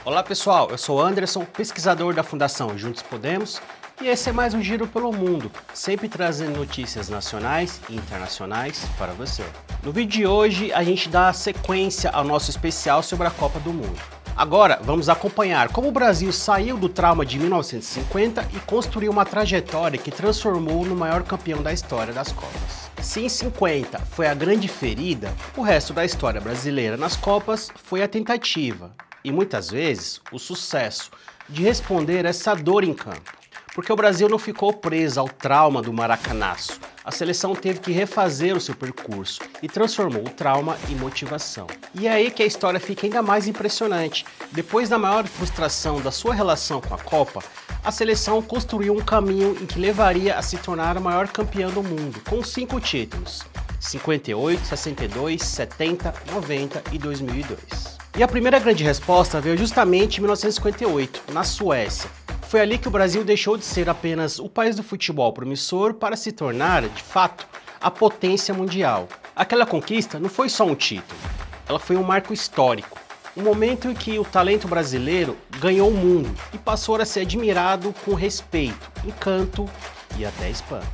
Olá pessoal, eu sou Anderson, pesquisador da Fundação Juntos Podemos, e esse é mais um Giro pelo Mundo, sempre trazendo notícias nacionais e internacionais para você. No vídeo de hoje a gente dá sequência ao nosso especial sobre a Copa do Mundo. Agora vamos acompanhar como o Brasil saiu do trauma de 1950 e construiu uma trajetória que transformou no maior campeão da história das Copas. Se em 50 foi a grande ferida, o resto da história brasileira nas Copas foi a tentativa, e muitas vezes o sucesso, de responder essa dor em campo. Porque o Brasil não ficou preso ao trauma do maracanaço. A seleção teve que refazer o seu percurso e transformou o trauma em motivação. E é aí que a história fica ainda mais impressionante. Depois da maior frustração da sua relação com a Copa, a seleção construiu um caminho em que levaria a se tornar a maior campeã do mundo, com 5 títulos: 58, 62, 70, 90 e 2002. E a primeira grande resposta veio justamente em 1958, na Suécia. Foi ali que o Brasil deixou de ser apenas o país do futebol promissor para se tornar, de fato, a potência mundial. Aquela conquista não foi só um título, ela foi um marco histórico. Um momento em que o talento brasileiro ganhou o mundo e passou a ser admirado com respeito, encanto e até espanto.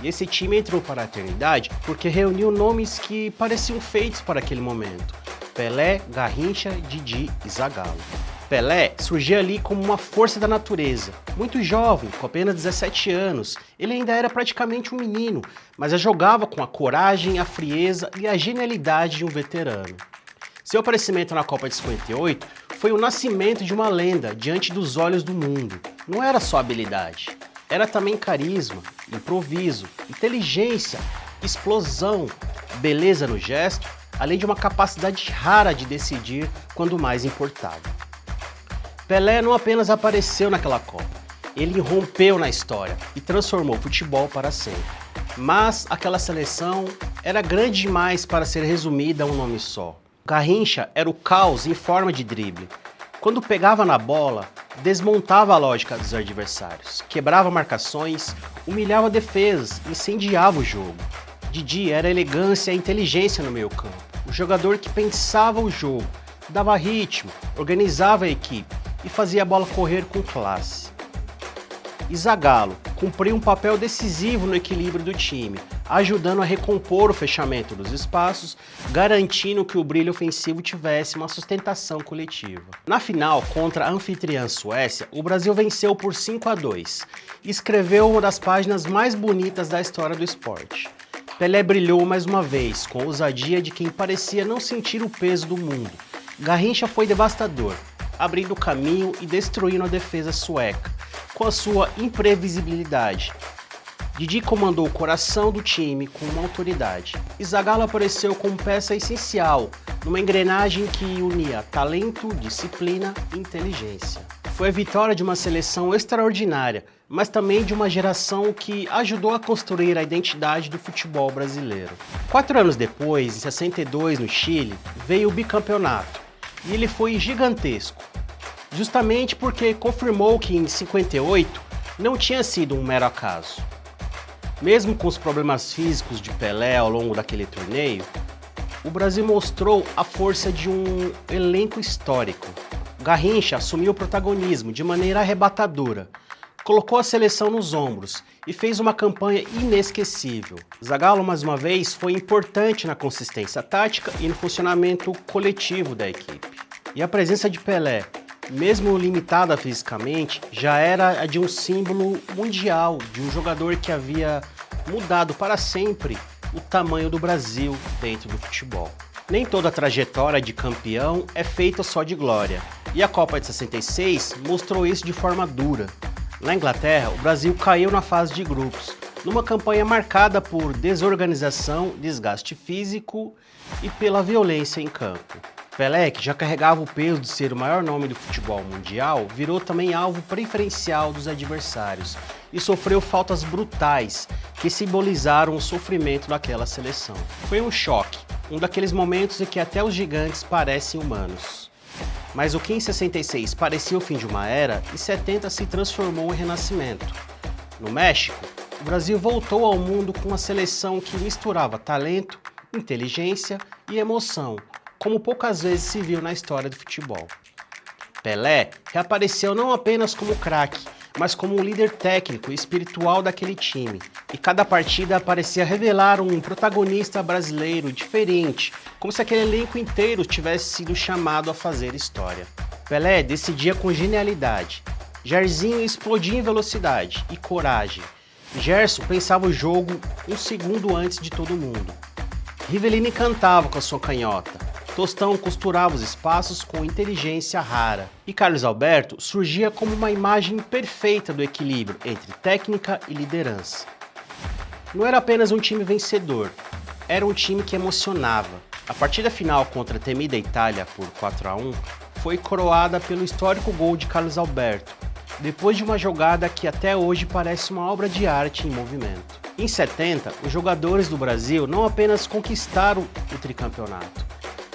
E esse time entrou para a eternidade porque reuniu nomes que pareciam feitos para aquele momento: Pelé, Garrincha, Didi e Zagallo. Pelé surgia ali como uma força da natureza. Muito jovem, com apenas 17 anos, ele ainda era praticamente um menino, mas já jogava com a coragem, a frieza e a genialidade de um veterano. Seu aparecimento na Copa de 58 foi o nascimento de uma lenda diante dos olhos do mundo. Não era só habilidade, era também carisma, improviso, inteligência, explosão, beleza no gesto, além de uma capacidade rara de decidir quando mais importava. Pelé não apenas apareceu naquela Copa, ele irrompeu na história e transformou o futebol para sempre. Mas aquela seleção era grande demais para ser resumida a um nome só. Garrincha era o caos em forma de drible. Quando pegava na bola, desmontava a lógica dos adversários, quebrava marcações, humilhava defesas, incendiava o jogo. Didi era a elegância e a inteligência no meio-campo, o jogador que pensava o jogo, dava ritmo, organizava a equipe e fazia a bola correr com classe. E Zagallo cumpriu um papel decisivo no equilíbrio do time, ajudando a recompor o fechamento dos espaços, garantindo que o brilho ofensivo tivesse uma sustentação coletiva. Na final, contra a anfitriã Suécia, o Brasil venceu por 5-2 e escreveu uma das páginas mais bonitas da história do esporte. Pelé brilhou mais uma vez, com a ousadia de quem parecia não sentir o peso do mundo. Garrincha foi devastador, abrindo o caminho e destruindo a defesa sueca, com a sua imprevisibilidade. Didi comandou o coração do time com uma autoridade. E Zagallo apareceu como peça essencial, numa engrenagem que unia talento, disciplina e inteligência. Foi a vitória de uma seleção extraordinária, mas também de uma geração que ajudou a construir a identidade do futebol brasileiro. 4 anos depois, em 62, no Chile, veio o bicampeonato. E ele foi gigantesco, justamente porque confirmou que em 58 não tinha sido um mero acaso. Mesmo com os problemas físicos de Pelé ao longo daquele torneio, o Brasil mostrou a força de um elenco histórico. Garrincha assumiu o protagonismo de maneira arrebatadora, colocou a seleção nos ombros e fez uma campanha inesquecível. Zagallo, mais uma vez, foi importante na consistência tática e no funcionamento coletivo da equipe. E a presença de Pelé, mesmo limitada fisicamente, já era a de um símbolo mundial, de um jogador que havia mudado para sempre o tamanho do Brasil dentro do futebol. Nem toda a trajetória de campeão é feita só de glória, e a Copa de 66 mostrou isso de forma dura. Na Inglaterra, o Brasil caiu na fase de grupos, numa campanha marcada por desorganização, desgaste físico e pela violência em campo. Pelé, que já carregava o peso de ser o maior nome do futebol mundial, virou também alvo preferencial dos adversários e sofreu faltas brutais que simbolizaram o sofrimento daquela seleção. Foi um choque, um daqueles momentos em que até os gigantes parecem humanos. Mas o que em 66 parecia o fim de uma era, em 70 se transformou em renascimento. No México, o Brasil voltou ao mundo com uma seleção que misturava talento, inteligência e emoção, como poucas vezes se viu na história do futebol. Pelé reapareceu não apenas como craque, mas como um líder técnico e espiritual daquele time. E cada partida parecia revelar um protagonista brasileiro diferente, como se aquele elenco inteiro tivesse sido chamado a fazer história. Pelé decidia com genialidade. Jairzinho explodia em velocidade e coragem. Gerson pensava o jogo um segundo antes de todo mundo. Rivellini cantava com a sua canhota. Tostão costurava os espaços com inteligência rara. E Carlos Alberto surgia como uma imagem perfeita do equilíbrio entre técnica e liderança. Não era apenas um time vencedor, era um time que emocionava. A partida final contra a temida Itália por 4-1 foi coroada pelo histórico gol de Carlos Alberto, depois de uma jogada que até hoje parece uma obra de arte em movimento. Em 70, os jogadores do Brasil não apenas conquistaram o tricampeonato,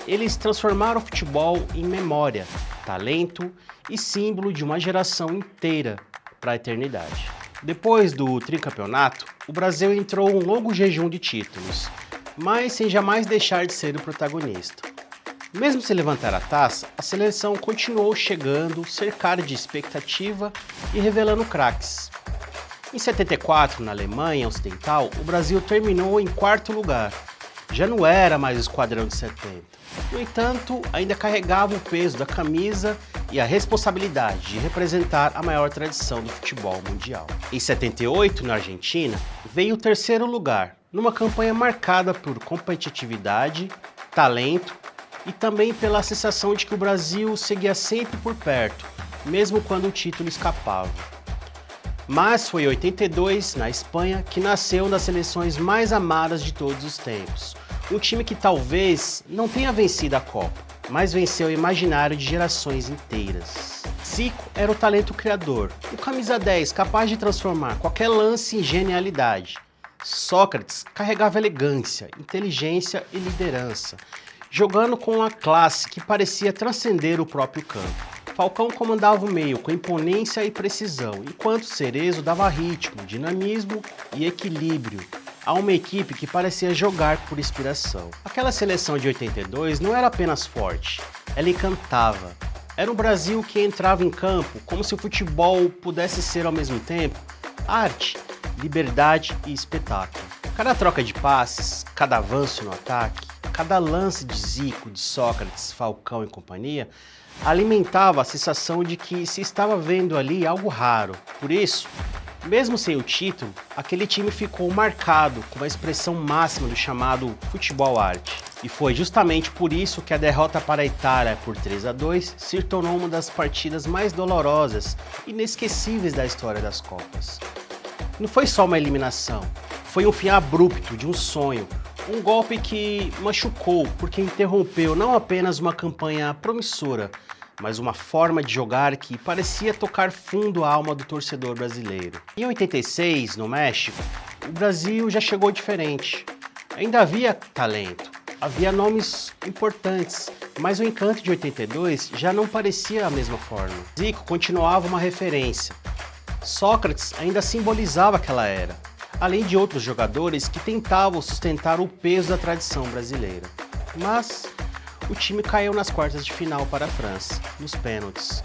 eles transformaram o futebol em memória, talento e símbolo de uma geração inteira para a eternidade. Depois do tricampeonato, o Brasil entrou em um longo jejum de títulos, mas sem jamais deixar de ser o protagonista. Mesmo sem levantar a taça, a seleção continuou chegando, cercada de expectativa e revelando craques. Em 74, na Alemanha Ocidental, o Brasil terminou em quarto lugar. Já não era mais o esquadrão de 70. No entanto, ainda carregava o peso da camisa e a responsabilidade de representar a maior tradição do futebol mundial. Em 78, na Argentina, veio o terceiro lugar, numa campanha marcada por competitividade, talento e também pela sensação de que o Brasil seguia sempre por perto, mesmo quando o título escapava. Mas foi em 82, na Espanha, que nasceu uma das seleções mais amadas de todos os tempos. Um time que talvez não tenha vencido a Copa, mas venceu o imaginário de gerações inteiras. Zico era o talento criador, o camisa 10 capaz de transformar qualquer lance em genialidade. Sócrates carregava elegância, inteligência e liderança, jogando com uma classe que parecia transcender o próprio campo. Falcão comandava o meio com imponência e precisão, enquanto Cerezo dava ritmo, dinamismo e equilíbrio a uma equipe que parecia jogar por inspiração. Aquela seleção de 82 não era apenas forte, ela encantava. Era um Brasil que entrava em campo como se o futebol pudesse ser ao mesmo tempo arte, liberdade e espetáculo. Cada troca de passes, cada avanço no ataque, cada lance de Zico, de Sócrates, Falcão e companhia alimentava a sensação de que se estava vendo ali algo raro. Por isso, mesmo sem o título, aquele time ficou marcado com a expressão máxima do chamado futebol arte. E foi justamente por isso que a derrota para a Itália por 3-2 se tornou uma das partidas mais dolorosas e inesquecíveis da história das Copas. Não foi só uma eliminação, foi um fim abrupto de um sonho, um golpe que machucou porque interrompeu não apenas uma campanha promissora, mas uma forma de jogar que parecia tocar fundo a alma do torcedor brasileiro. Em 86, no México, o Brasil já chegou diferente. Ainda havia talento, havia nomes importantes, mas o encanto de 82 já não parecia a mesma forma. Zico continuava uma referência. Sócrates ainda simbolizava aquela era, além de outros jogadores que tentavam sustentar o peso da tradição brasileira. Mas o time caiu nas quartas de final para a França, nos pênaltis,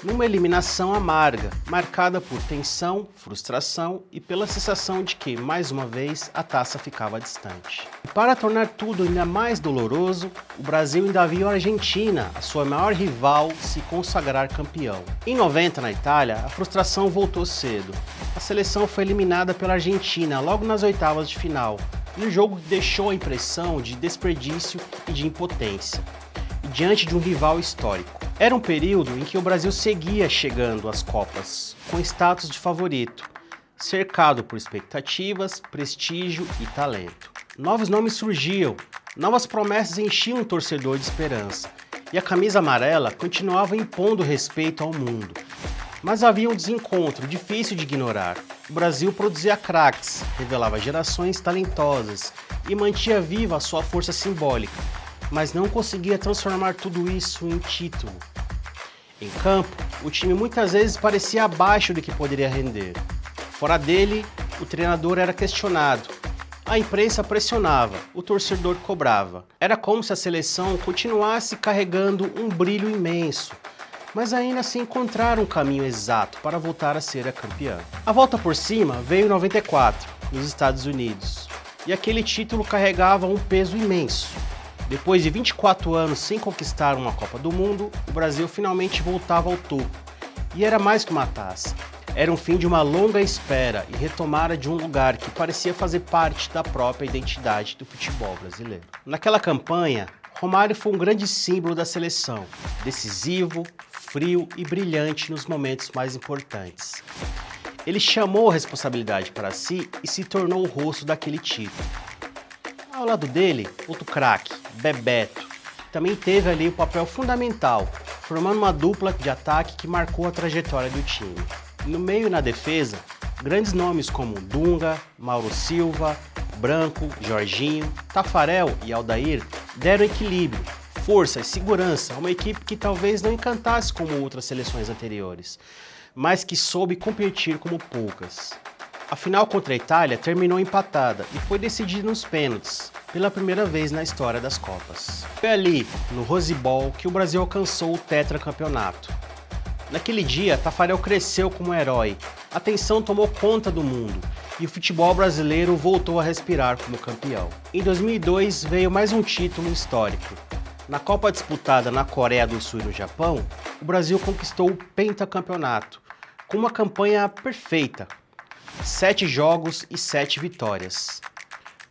numa eliminação amarga, marcada por tensão, frustração e pela sensação de que, mais uma vez, a taça ficava distante. E para tornar tudo ainda mais doloroso, o Brasil ainda viu a Argentina, a sua maior rival, se consagrar campeão. Em 90, na Itália, a frustração voltou cedo. A seleção foi eliminada pela Argentina logo nas oitavas de final, e o jogo deixou a impressão de desperdício e de impotência, diante de um rival histórico. Era um período em que o Brasil seguia chegando às Copas, com status de favorito, cercado por expectativas, prestígio e talento. Novos nomes surgiam, novas promessas enchiam o torcedor de esperança, e a camisa amarela continuava impondo respeito ao mundo. Mas havia um desencontro difícil de ignorar. O Brasil produzia craques, revelava gerações talentosas e mantinha viva a sua força simbólica, mas não conseguia transformar tudo isso em título. Em campo, o time muitas vezes parecia abaixo do que poderia render. Fora dele, o treinador era questionado, a imprensa pressionava, o torcedor cobrava. Era como se a seleção continuasse carregando um brilho imenso, mas ainda assim encontraram um caminho exato para voltar a ser a campeã. A volta por cima veio em 94, nos Estados Unidos, e aquele título carregava um peso imenso. Depois de 24 anos sem conquistar uma Copa do Mundo, o Brasil finalmente voltava ao topo. E era mais que uma taça. Era um fim de uma longa espera e retomada de um lugar que parecia fazer parte da própria identidade do futebol brasileiro. Naquela campanha, Romário foi um grande símbolo da seleção, decisivo, frio e brilhante nos momentos mais importantes. Ele chamou a responsabilidade para si e se tornou o rosto daquele título. Ao lado dele, outro craque, Bebeto, também teve ali um papel fundamental, formando uma dupla de ataque que marcou a trajetória do time. No meio e na defesa, grandes nomes como Dunga, Mauro Silva, Branco, Jorginho, Tafarel e Aldair deram equilíbrio, força e segurança a uma equipe que talvez não encantasse como outras seleções anteriores, mas que soube competir como poucas. A final contra a Itália terminou empatada e foi decidida nos pênaltis, pela primeira vez na história das Copas. Foi ali, no Rose Bowl, que o Brasil alcançou o tetracampeonato. Naquele dia, Tafarel cresceu como herói, a tensão tomou conta do mundo e o futebol brasileiro voltou a respirar como campeão. Em 2002 veio mais um título histórico. Na Copa disputada na Coreia do Sul e no Japão, o Brasil conquistou o pentacampeonato, com uma campanha perfeita. 7 jogos e 7 vitórias.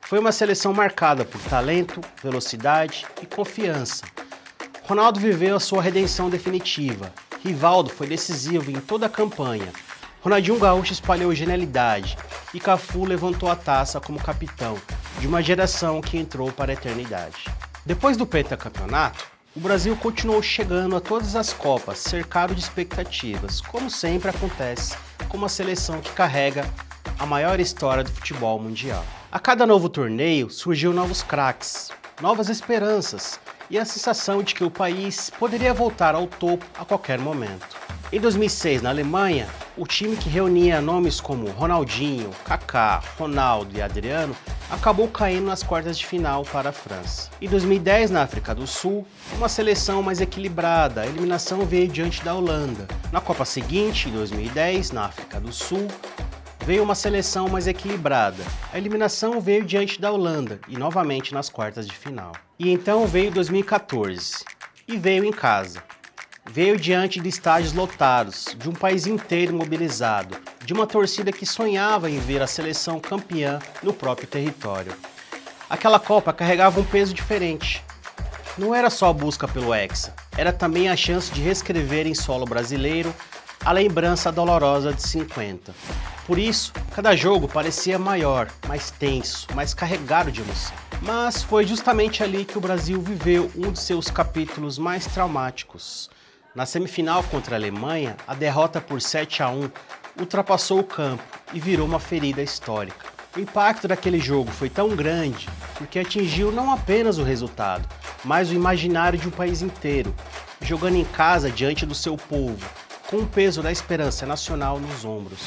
Foi uma seleção marcada por talento, velocidade e confiança. Ronaldo viveu a sua redenção definitiva. Rivaldo foi decisivo em toda a campanha. Ronaldinho Gaúcho espalhou genialidade e Cafu levantou a taça como capitão de uma geração que entrou para a eternidade. Depois do pentacampeonato, o Brasil continuou chegando a todas as Copas, cercado de expectativas, como sempre acontece com uma seleção que carrega a maior história do futebol mundial. A cada novo torneio surgiam novos craques, novas esperanças e a sensação de que o país poderia voltar ao topo a qualquer momento. Em 2006, na Alemanha, o time que reunia nomes como Ronaldinho, Kaká, Ronaldo e Adriano acabou caindo nas quartas de final para a França. Em 2010, na África do Sul, uma seleção mais equilibrada, a eliminação veio diante da Holanda. Na Copa seguinte, em 2010, na África do Sul, veio uma seleção mais equilibrada. A eliminação veio diante da Holanda e novamente nas quartas de final. E então veio 2014 e veio em casa. Veio diante de estádios lotados, de um país inteiro mobilizado, de uma torcida que sonhava em ver a seleção campeã no próprio território. Aquela Copa carregava um peso diferente. Não era só a busca pelo Hexa, era também a chance de reescrever em solo brasileiro a lembrança dolorosa de 50. Por isso, cada jogo parecia maior, mais tenso, mais carregado de emoção. Mas foi justamente ali que o Brasil viveu um de seus capítulos mais traumáticos. Na semifinal contra a Alemanha, a derrota por 7-1 ultrapassou o campo e virou uma ferida histórica. O impacto daquele jogo foi tão grande porque atingiu não apenas o resultado, mas o imaginário de um país inteiro, jogando em casa diante do seu povo, com o peso da esperança nacional nos ombros.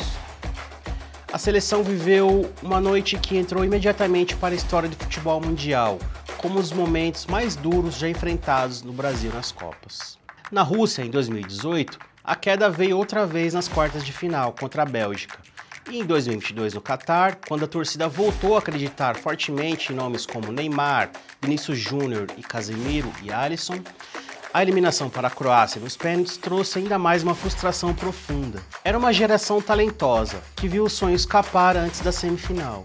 A seleção viveu uma noite que entrou imediatamente para a história do futebol mundial, como os momentos mais duros já enfrentados no Brasil nas Copas. Na Rússia, em 2018, a queda veio outra vez nas quartas de final contra a Bélgica. E em 2022, no Catar, quando a torcida voltou a acreditar fortemente em nomes como Neymar, Vinícius Júnior e Casemiro e Alisson, a eliminação para a Croácia nos pênaltis trouxe ainda mais uma frustração profunda. Era uma geração talentosa, que viu o sonho escapar antes da semifinal.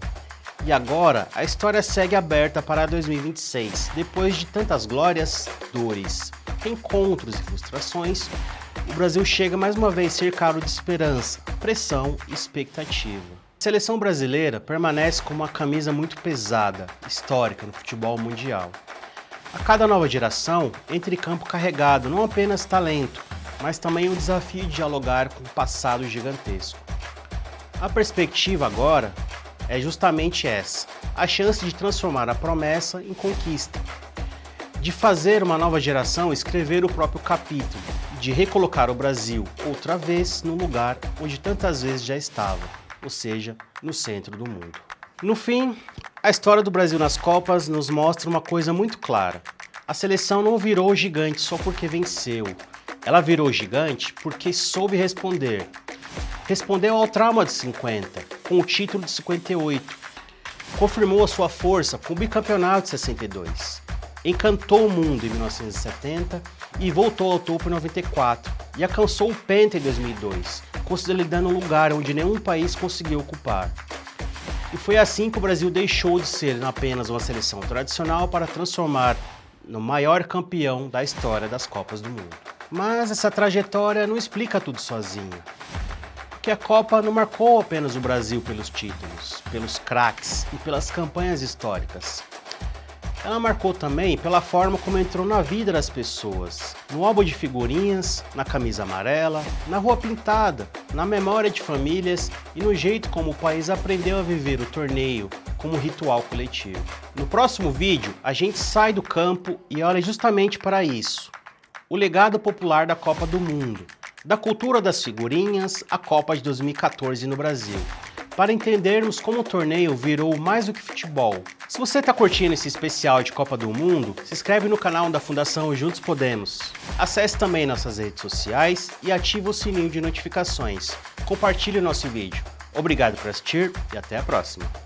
E agora, a história segue aberta para 2026, depois de tantas glórias, dores, encontros e frustrações, o Brasil chega mais uma vez cercado de esperança, pressão e expectativa. A seleção brasileira permanece com uma camisa muito pesada, histórica no futebol mundial. A cada nova geração entra em campo carregado não apenas talento, mas também o desafio de dialogar com o passado gigantesco. A perspectiva agora é justamente essa, a chance de transformar a promessa em conquista, de fazer uma nova geração escrever o próprio capítulo, de recolocar o Brasil outra vez no lugar onde tantas vezes já estava, ou seja, no centro do mundo. No fim, a história do Brasil nas Copas nos mostra uma coisa muito clara. A seleção não virou gigante só porque venceu. Ela virou gigante porque soube responder. Respondeu ao trauma de 50, com o título de 58. Confirmou a sua força com o bicampeonato de 62. Encantou o mundo em 1970 e voltou ao topo em 94. E alcançou o Penta em 2002, consolidando um lugar onde nenhum país conseguiu ocupar. E foi assim que o Brasil deixou de ser apenas uma seleção tradicional para transformar no maior campeão da história das Copas do Mundo. Mas essa trajetória não explica tudo sozinha. Porque a Copa não marcou apenas o Brasil pelos títulos, pelos craques e pelas campanhas históricas. Ela marcou também pela forma como entrou na vida das pessoas, no álbum de figurinhas, na camisa amarela, na rua pintada, na memória de famílias e no jeito como o país aprendeu a viver o torneio como um ritual coletivo. No próximo vídeo, a gente sai do campo e olha justamente para isso: o legado popular da Copa do Mundo, da cultura das figurinhas à Copa de 2014 no Brasil, para entendermos como o torneio virou mais do que futebol. Se você está curtindo esse especial de Copa do Mundo, se inscreve no canal da Fundação Juntos Podemos. Acesse também nossas redes sociais e ative o sininho de notificações. Compartilhe o nosso vídeo. Obrigado por assistir e até a próxima.